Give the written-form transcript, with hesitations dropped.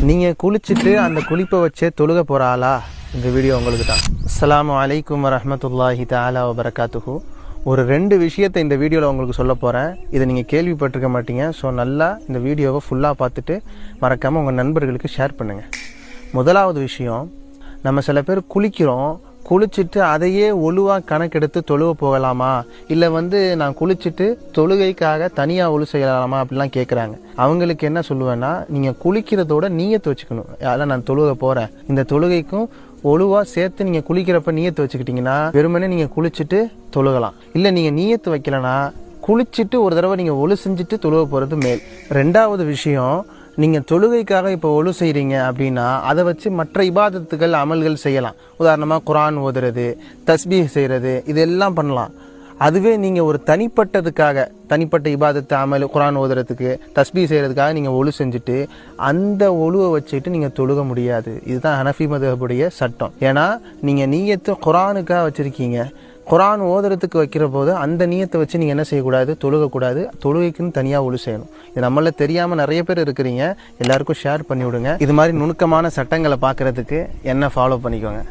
நீங்கள் குளிச்சுட்டு அந்த குளிப்பை வச்சே தொழுக போகிற ஆளா? இந்த வீடியோ உங்களுக்கு தான். அஸ்ஸலாமு அலைக்கும் வரஹ்மத்துல்லாஹி தஆலா வபரகாத்துஹு. ஒரு 2 விஷயத்தை இந்த வீடியோவில் உங்களுக்கு சொல்ல போகிறேன். இதை நீங்கள் கேள்விப்பட்டிருக்க மாட்டீங்க. ஸோ நல்லா இந்த வீடியோவை ஃபுல்லாக பார்த்துட்டு மறக்காமல் உங்கள் நண்பர்களுக்கு ஷேர் பண்ணுங்கள். முதலாவது விஷயம், நம்ம சில பேர் குளிக்கிறோம், குளிச்சுட்டு அதையே ஒழுவாக கணக்கெடுத்து தொழுவ போகலாமா, இல்லை நான் குளிச்சுட்டு தொழுகைக்காக தனியாக ஒழு செய்யலாமா அப்படிலாம் கேட்குறாங்க. அவங்களுக்கு என்ன சொல்லுவேன்னா, நீங்கள் குளிக்கிறதோட நீயத்து வச்சுக்கணும். அதில் நான் தொழுக போகிறேன், இந்த தொழுகைக்கும் ஒழுவாக சேர்த்து நீங்கள் குளிக்கிறப்ப நீயத்து வச்சுக்கிட்டிங்கன்னா வெறுமனே நீங்கள் குளிச்சுட்டு தொழுகலாம். இல்லை நீங்கள் நீயத்து வைக்கலன்னா குளிச்சுட்டு ஒரு தடவை நீங்கள் ஒழு செஞ்சுட்டு தொழுக போகிறது மேல். 2வது விஷயம், நீங்கள் தொழுகைக்காக இப்போ ஒழு செய்கிறீங்க அப்படின்னா அதை வச்சு மற்ற இபாதத்துகள் அமல்கள் செய்யலாம். உதாரணமாக குர்ஆன் ஓதுறது, தஸ்பீஹ் செய்கிறது, இதெல்லாம் பண்ணலாம். அதுவே நீங்கள் ஒரு தனிப்பட்ட இபாதத்து அமல், குர்ஆன் ஓதுறதுக்கு, தஸ்பீஹ் செய்கிறதுக்காக நீங்கள் ஒழு செஞ்சுட்டு அந்த ஒழுவை வச்சுட்டு நீங்கள் தொழுக முடியாது. இதுதான் ஹனஃபி மதுஹபுடைய சட்டம். ஏன்னா நீங்கள் நீயத்தை குர்ஆனுக்காக வச்சுருக்கீங்க, குர்ஆன் ஓதுறதுக்கு வைக்கிற போது அந்த நீயத்தை வச்சு நீங்கள் என்ன செய்யக்கூடாது, தொழுகக்கூடாது. தொழுகைக்குன்னு தனியாக ஒழு செய்யணும். இது நம்மள தெரியாமல் நிறைய பேர் இருக்கிறீங்க. எல்லாருக்கும் ஷேர் பண்ணி விடுங்க. இது மாதிரி நுணுக்கமான சட்டங்களை பார்க்குறதுக்கு என்ன ஃபாலோ பண்ணிக்கோங்க.